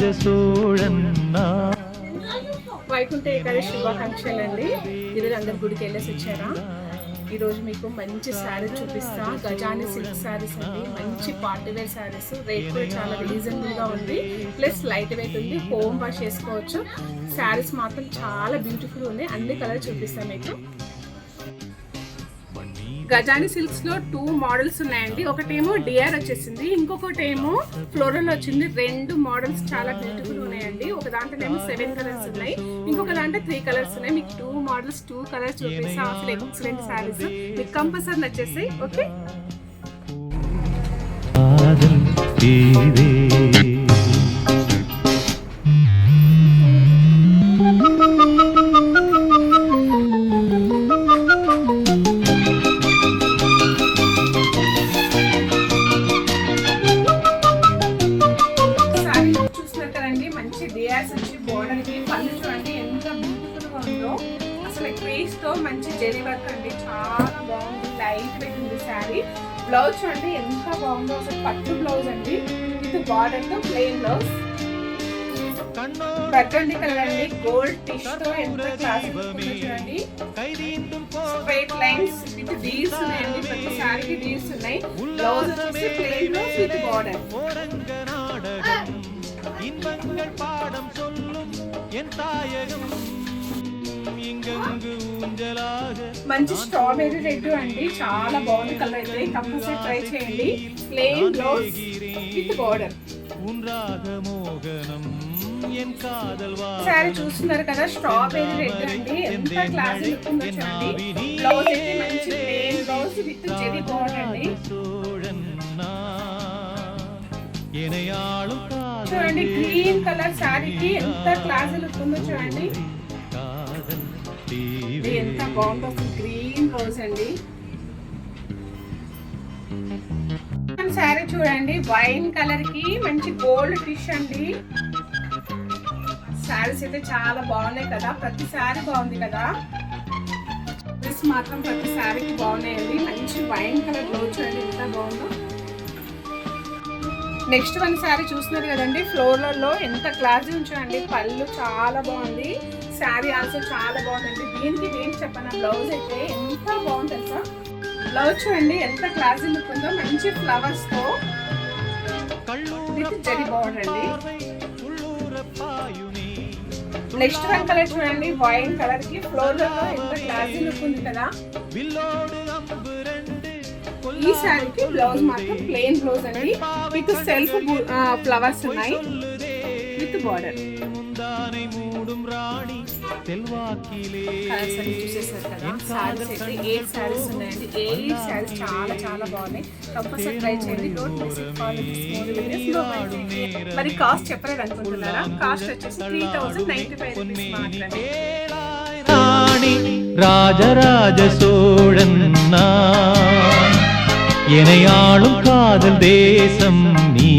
రాజరాజసోళన్నా వైకుంఠ ఏకాదశి శుభాకాంక్షలండి. ఈరోజు అందరు గుడికి వెళ్ళేసి వచ్చారా? ఈరోజు మీకు మంచి శారీస్ చూపిస్తా. గజాని సిల్క్ శారీస్ అండి, మంచి పార్టీ వేర్ శారీస్. రేట్ కూడా చాలా రీజనబుల్గా ఉంది, ప్లస్ లైట్ వెయిట్ ఉంది, హోమ్ వాష్ చేసుకోవచ్చు. శారీస్ మాత్రం చాలా బ్యూటిఫుల్ ఉంది. అన్ని కలర్ చూపిస్తాను మీకు. గజాని సిల్క్స్ లో 2 మోడల్స్ ఉన్నాయండి. ఒకటేమో డిఆర్ వచ్చేసింది, ఇంకొకటి ఏమో ఫ్లోరల్ వచ్చింది. 2 మోడల్స్ చాలా బ్యూటిఫుల్ ఉన్నాయండి. ఒక దాంట్లోనేమో 7 కలర్స్ ఉన్నాయి, ఇంకొక దాంట్లో 3 కలర్స్ ఉన్నాయి. మీకు 2 మోడల్స్ 2 కలర్స్ చూపిస్తా. అసలు ఎక్సలెంట్ శారీస్ మీకు కంపల్సరీ నచ్చేస్తాయి. ఓకే, మంచి జెరీ వర్క్ అండి, చాలా బాగుంది. లైట్ వెయిట్ ఉంది శారీ. బ్లౌజ్ చూడండి ఎంత బాగుందో, అసలు పట్టు బ్లౌజ్ అండి. ఇది బార్డర్ తో ప్లెయిన్ బ్లౌజ్. బర్గండి కలర్ అండి, గోల్డ్ టిష్ తో ఎంత క్లాస్ చూడండి. స్ట్రైట్ లైన్స్ విత్ డీల్స్ ఉన్నాయండి, ప్రతి శారీకి డీల్స్ ఉన్నాయి. బ్లౌజ్ వచ్చేసి ప్లెయిన్ బ్లౌజ్ విత్ బార్డర్. మంచి స్ట్రాబెర్రీ రెడ్ అండి, చాలా బాగుంది కలర్. అయితే కంపల్సరీ ట్రై చేయండి. Plain blouse with border. Sorry చూస్తున్నారు కదా, స్ట్రాబెర్రీ రెడ్ అండి, ఎంత క్లాసీ లుక్ ఉందో చూడండి. బ్లౌజ్ అయితే మంచి plain blouse with zari border అండి. చూడండి గ్రీన్ కలర్ శారీకి ఎంత క్లాసీ లుక్ ఉందో చూడండి. ఎంత బాగుందో, గ్రీన్ రోజ్ అండి. శారీ చూడండి, వైన్ కలర్ కి మంచి గోల్డ్ ఫిష్ అండి. శారీస్ అయితే చాలా బాగున్నాయి కదా, ప్రతి శారీ బాగుంది కదా. డ్రెస్ మాత్రం ప్రతి శారీకి బాగున్నాయండి. మంచి వైన్ కలర్ బ్లౌజ్ చూడండి ఎంత బాగుందో. నెక్స్ట్ వన్ శారీ చూస్తున్నారు కదండి, ఫ్లోరల్లో ఎంత క్లాసీ ఉంచండి. పళ్ళు చాలా బాగుంది, శారీ ఆల్సో చాలా బాగుందండి. దీనికి నేను చెప్పాను, బ్లౌజ్ అయితే ఎంత బాగుంది తెలుసా. బ్లౌజ్ చూడండి ఎంత క్లాసీ లుక్ ఉందో, మంచి ఫ్లవర్స్ తో విత్ జరీ బార్డర్ అండి. నెక్స్ట్ వన్ కలర్ చూడండి, వైన్ కలర్ కి ఫ్లోరల్లో ఎంత క్లాసీ లుక్ ఉంది కదా. ఈ శారీకి బ్లౌజ్ మాత్రం ప్లెయిన్ బ్లౌజ్ అండి, విత్ సెల్ఫ్ ఫ్లవర్స్ ఉన్నాయి విత్ బార్డర్. కలర్స్ అన్ని చూసేసారు కదా. శారీస్ అయితే 8 శారీస్ ఉన్నాయండి. 8 శారీస్ చాలా చాలా బాగున్నాయి. కంపల్సరీ ట్రై చేయండి. Don't miss it. Follow this more videos. మరి కాస్ట్ చెప్పలేదు అనుకుంటున్నారా? కాస్ట్ వచ్చేసి 3095 రూపీస్ మాత్రమే. ராஜராஜசோழன்னா எனையாளும் காதல் தேசம் நீ